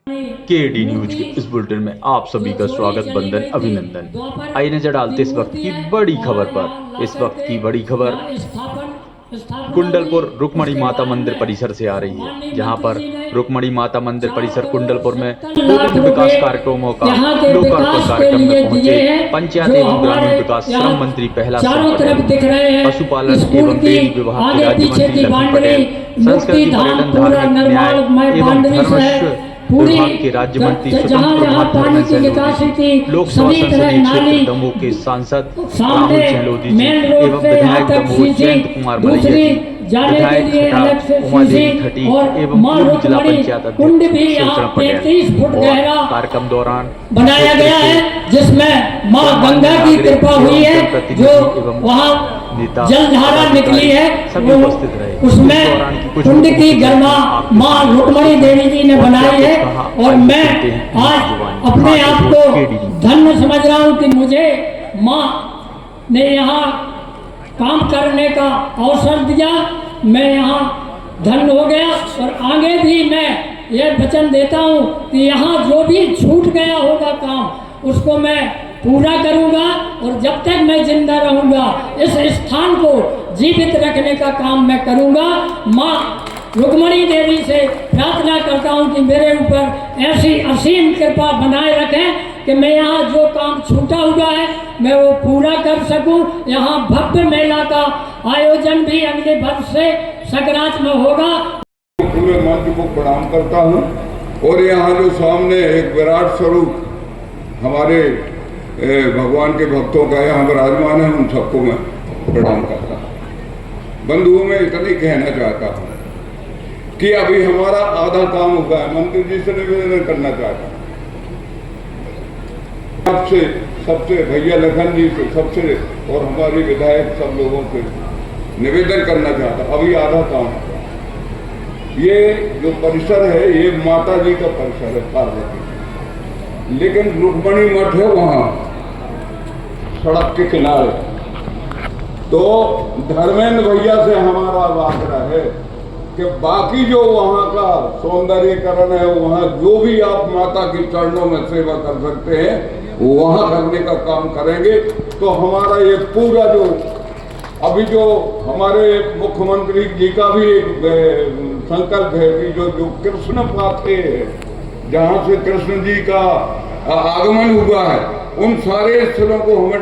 KD news के इस bulletin में आप सभी का स्वागत, बंदन, अभिनंदन। आइए नजर डालते इस वक्त की बड़ी खबर पर। इस वक्त की बड़ी खबर कुंडलपुर रुक्मणी माता मंदिर परिसर से आ रही है, जहां पर रुक्मणी माता मंदिर परिसर कुंडलपुर में विभिन्न विकास कार्यक्रमों का लोकार्पण कार्यक्रम में पहुंचे पंचायत एवं ग्रामीण विकास श्रम मंत्री प्रहलाद सिंह पटेल, पशुपालन एवं डेयरी विभाग के राज्य मंत्री लखन पटेल, संस्कृति पर्यटन धार्मिक न्याय एवं धर्मस्व विभाग के राज्य मंत्री स्वतंत्र प्रभार धर्मेंद्र सैलोधी, लोकसभा संसदीय क्षेत्र दमोह के सांसद राहुल सैलोधी जी एवं विधायक दमोह जयंत कुमार मलैया जी, विधायक खटा उमादेवी खटीक एवं पूर्व जिला पंचायत अध्यक्ष शिवचरण पटेल। और कार्यक्रम दौरान बनाया गया है जिसमें मां गंगा की कृपा हुई है, जो वहाँ जलधारा निकली है सभी उपस्थित रहे। उसमें कुंड की गरिमा मां रुक्मणी देवी जी ने बनाई है। और मैं आज अपने आप को धन्य समझ रहा हूँ कि मुझे मां ने यहाँ काम करने का अवसर दिया। मैं यहाँ धन्य हो गया और आगे भी मैं यह वचन देता हूँ कि यहाँ जो भी छूट गया होगा काम उसको मैं पूरा करूंगा और जब तक मैं जिंदा रहूंगा इस स्थान को जीवित रखने का काम मैं करूंगा। माँ रुक्मणी देवी से प्रार्थना करता हूं कि मेरे ऊपर ऐसी असीम कृपा बनाए रखें कि मैं यहाँ जो काम छूटा हुआ है मैं वो पूरा कर सकूं। यहाँ भव्य मेला का आयोजन भी अगले वर्ष से सकरात में होगा। पूरे मंच को प्रणाम करता हूँ और यहाँ जो सामने एक विराट स्वरूप हमारे भगवान के भक्तों का यहाँ विराजमान है, उन सबको मैं प्रणाम करता हूँ। बंधुओं में इतनी कहना चाहता हूँ कि अभी हमारा आधा काम हुआ है। मंत्री जी से निवेदन करना चाहता हूँ, आपसे, सबसे, भैया लखन जी से, सबसे और हमारे विधायक सब लोगों से निवेदन करना चाहता हूँ। अभी आधा काम है। ये जो परिसर है ये माता जी का परिसर है पार्वती, लेकिन रुक्मणी मठ है वहाँ सड़क के किनारे। तो धर्मेंद्र भैया से हमारा आग्रह है कि बाकी जो वहाँ का सौंदर्यीकरण है, वहाँ जो भी आप माता के चरणों में सेवा कर सकते हैं वहाँ करने का काम करेंगे। तो हमारा ये पूरा जो अभी जो हमारे मुख्यमंत्री जी का भी एक संकल्प है कि जो कृष्ण पाथे है, जहाँ से कृष्ण जी का आगमन हुआ है, उन सारे स्थलों को हमें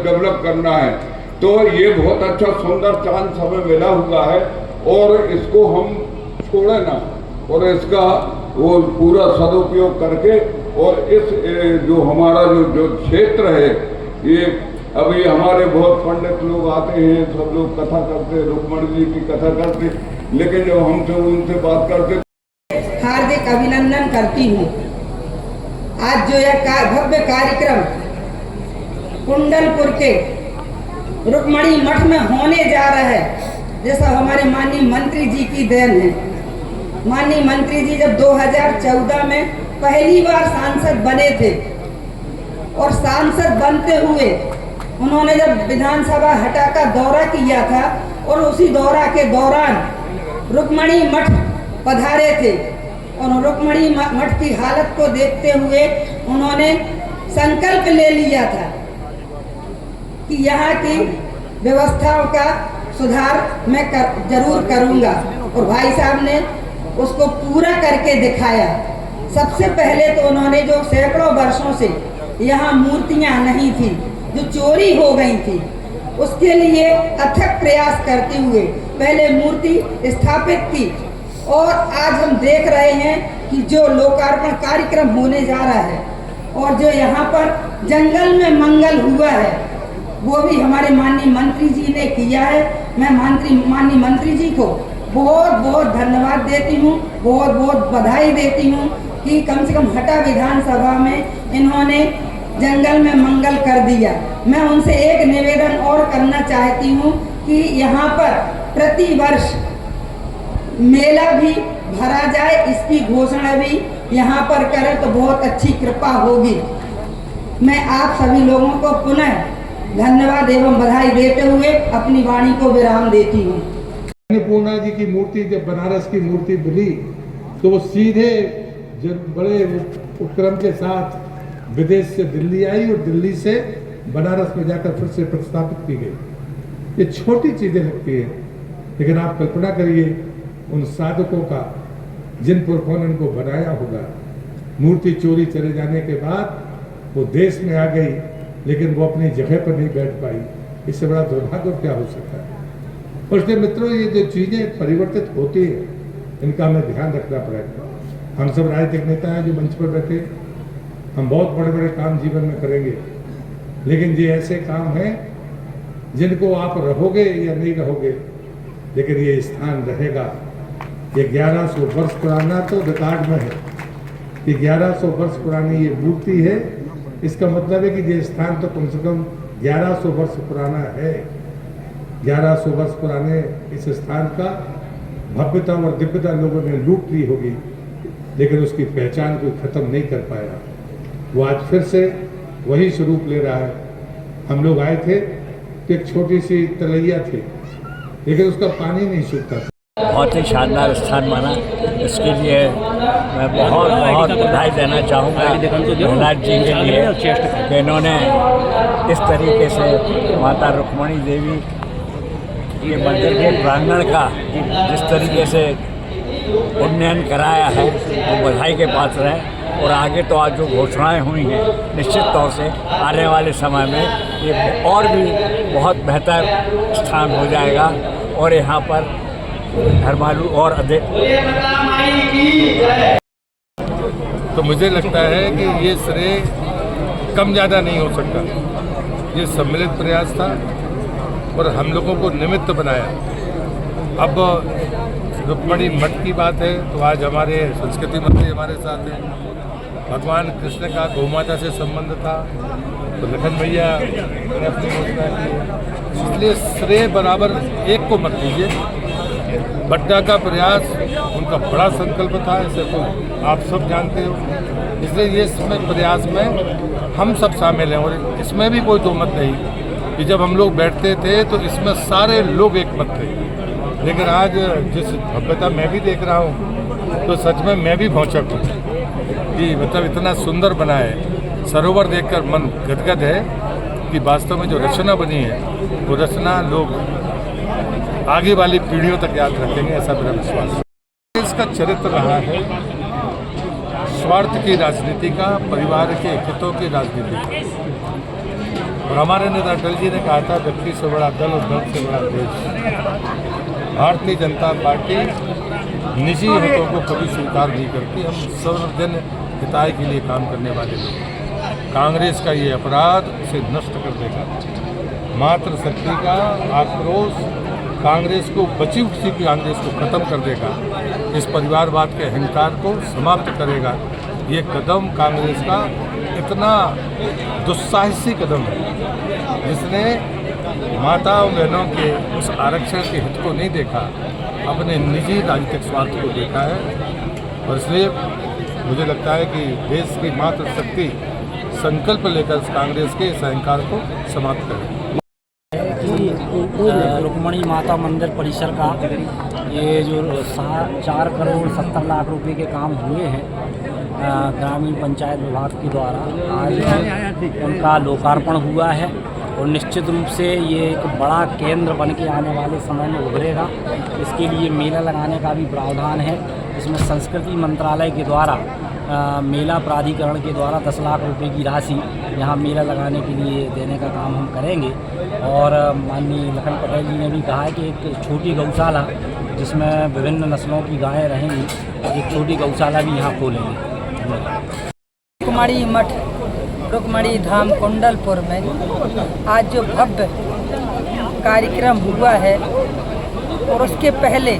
डेवलप करना है। तो ये बहुत अच्छा सुंदर चांद समय मिला हुआ है और इसको हम छोड़े ना और इसका वो पूरा सदुपयोग करके और इस जो हमारा जो क्षेत्र है, ये अभी हमारे बहुत पंडित लोग आते हैं, सब लोग कथा करते, रुक्मणी जी की कथा करते, लेकिन जब हमसे उनसे बात करते हार्दिक अभिनंदन करती हूँ। आज जो यह भव्य कार्यक्रम कुंडलपुर के रुक्मणी मठ में होने जा रहा है, जैसा हमारे माननीय मंत्री जी की देन है। माननीय मंत्री जी जब 2014 में पहली बार सांसद बने थे और सांसद बनते हुए उन्होंने जब विधानसभा हटा का दौरा किया था और उसी दौरा के दौरान रुक्मणी मठ पधारे थे और रुक्मणी मठ की हालत को देखते हुए उन्होंने संकल्प ले लिया था कि यहाँ की व्यवस्थाओं का सुधार मैं जरूर करूँगा और भाई साहब ने उसको पूरा करके दिखाया। सबसे पहले तो उन्होंने जो सैकड़ों वर्षों से यहाँ मूर्तियाँ नहीं थी, जो चोरी हो गई थी, उसके लिए अथक प्रयास करते हुए पहले मूर्ति स्थापित की और आज हम देख रहे हैं कि जो लोकार्पण कार्यक्रम होने जा रहा है और जो यहाँ पर जंगल में मंगल हुआ है वो भी हमारे माननीय मंत्री जी ने किया है। मैं माननीय मंत्री जी को बहुत बहुत धन्यवाद देती हूँ, बहुत बहुत बधाई देती हूँ कि कम से कम हटा विधानसभा में इन्होंने जंगल में मंगल कर दिया। मैं उनसे एक निवेदन और करना चाहती हूँ कि यहाँ पर प्रति वर्ष मेला भी भरा जाए, इसकी घोषणा भी यहाँ पर करें तो बहुत अच्छी कृपा होगी। मैं आप सभी लोगों को पुनः धन्यवाद एवं बधाई देते हुए अपनी वाणी को विराम देती हूँ। अन्नपूर्णा जी की मूर्ति जब बनारस की मूर्ति मिली तो वो सीधे जो बड़े उपक्रम के साथ विदेश से दिल्ली आई और दिल्ली से बनारस में जाकर फिर से प्रतिस्थापित की गई। ये छोटी चीज़ें लगती हैं, लेकिन आप कल्पना करिए उन साधकों का जिन पुरखों ने उनको बनाया होगा। मूर्ति चोरी चले जाने के बाद वो देश में आ गई, लेकिन वो अपनी जगह पर नहीं बैठ पाई। इससे बड़ा दुर्भाग्य क्या हो सकता है। और इसलिए मित्रों, ये जो चीज़ें परिवर्तित होती है, इनका हमें ध्यान रखना पड़ेगा। हम सब राजनीतिक नेता हैं जो मंच पर बैठे, हम बहुत बड़े बड़े काम जीवन में करेंगे, लेकिन ये ऐसे काम हैं जिनको आप रहोगे या नहीं रहोगे, लेकिन ये स्थान रहेगा। ये 1100 वर्ष पुराना तो रिकॉर्ड में है, ये 1100 वर्ष पुरानी ये मूर्ति है। इसका मतलब है कि ये स्थान तो कम से कम 1100 वर्ष पुराना है। 1100 वर्ष पुराने इस स्थान का भव्यता और दिव्यता लोगों ने लूट ली होगी, लेकिन उसकी पहचान कोई खत्म नहीं कर पाया। वो आज फिर से वही स्वरूप ले रहा है। हम लोग आए थे तो एक छोटी सी तलैया थी, लेकिन उसका पानी नहीं सूखता था। बहुत ही शानदार स्थान माना, इसके लिए मैं बहुत बहुत बधाई देना चाहूँगा प्रहलाद जी के लिए कि इन्होंने इस तरीके से माता रुक्मणी देवी के मंदिर के प्रांगण का जिस तरीके से उन्नयन कराया है, वो बधाई के पात्र है। और आगे तो आज जो घोषणाएं हुई हैं, निश्चित तौर से आने वाले समय में ये और भी बहुत बेहतर स्थान हो जाएगा और यहाँ पर धर्मालु और अधिक। तो मुझे लगता है कि ये श्रेय कम ज़्यादा नहीं हो सकता। ये सम्मिलित प्रयास था और हम लोगों को निमित्त बनाया। अब रुक्मणी मठ की बात है तो आज हमारे संस्कृति मंत्री हमारे साथ हैं। भगवान कृष्ण का गौमाता से संबंध था तो लखन भैया ने अपनी घोषणा की। इसलिए श्रेय बराबर एक को मत दीजिए। बट्टा का प्रयास उनका बड़ा संकल्प था, इसे तो आप सब जानते हो। इसलिए ये इसमें प्रयास में हम सब शामिल हैं और इसमें भी कोई दो मत नहीं कि जब हम लोग बैठते थे तो इसमें सारे लोग एक मत थे। लेकिन आज जिस भव्यता मैं भी देख रहा हूँ तो सच में मैं भी भौचक हूँ कि मतलब इतना सुंदर बना है। सरोवर देखकर मन गदगद है कि वास्तव में जो रचना बनी है वो रचना लोग आगे वाली पीढ़ियों तक याद रखेंगे, ऐसा मेरा विश्वास है। इसका चरित्र रहा है स्वार्थ की राजनीति का, परिवार के हितों की राजनीति का। और हमारे नेता अटल जी ने कहा था, व्यक्ति से बड़ा दल और दल से बड़ा देश। भारतीय जनता पार्टी निजी हितों को कभी स्वीकार नहीं करती। हम सर्वजन हिताय के लिए काम करने वाले लोग। कांग्रेस का ये अपराध उसे नष्ट कर देगा। मातृशक्ति का आक्रोश कांग्रेस को, बची खुशी की कांग्रेस को खत्म कर देगा। इस परिवारवाद के अहंकार को समाप्त करेगा। ये कदम कांग्रेस का इतना दुस्साहसी कदम है जिसने माताओं बहनों के उस आरक्षण के हित को नहीं देखा, अपने निजी राजनीतिक स्वार्थ को देखा है। और इसलिए मुझे लगता है कि देश की मातृशक्ति संकल्प लेकर इस कांग्रेस के इस अहंकार को समाप्त करेगी। रुक्मणी माता मंदिर परिसर का ये जो 4 करोड़ 70 लाख रुपए के काम हुए हैं ग्रामीण पंचायत विभाग के द्वारा, आज उनका लोकार्पण हुआ है। और निश्चित रूप से ये एक बड़ा केंद्र बन के आने वाले समय में उभरेगा। इसके लिए मेला लगाने का भी प्रावधान है। इसमें संस्कृति मंत्रालय के द्वारा मेला प्राधिकरण के द्वारा 10 लाख रुपए की राशि यहाँ मेला लगाने के लिए देने का काम हम करेंगे। और माननीय लखन पटेल जी ने भी कहा है कि एक छोटी गौशाला जिसमें विभिन्न नस्लों की गायें रहेंगी, एक छोटी गौशाला भी यहाँ खोलेंगे। रुक्मणी मठ रुक्मणी धाम कुंडलपुर में आज जो भव्य कार्यक्रम हुआ है और उसके पहले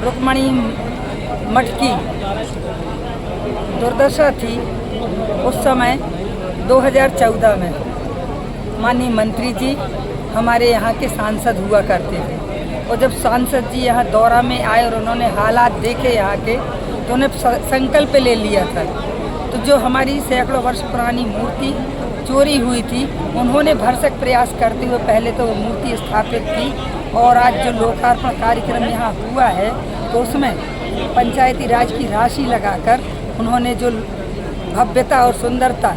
रुक्मणी मठ की दुर्दशा थी। उस समय 2014 में माननीय मंत्री जी हमारे यहाँ के सांसद हुआ करते थे और जब सांसद जी यहाँ दौरा में आए और उन्होंने हालात देखे यहाँ के, तो उन्हें संकल्प ले लिया था। तो जो हमारी सैकड़ों वर्ष पुरानी मूर्ति चोरी हुई थी, उन्होंने भरसक प्रयास करते हुए पहले तो वो मूर्ति स्थापित की। और आज जो लोकार्पण कार्यक्रम यहाँ हुआ है तो उसमें पंचायती राज की राशि लगाकर उन्होंने जो भव्यता और सुंदरता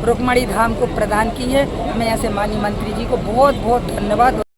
रुक्मणी धाम को प्रदान की है। मैं यहाँ से माननीय मंत्री जी को बहुत बहुत धन्यवाद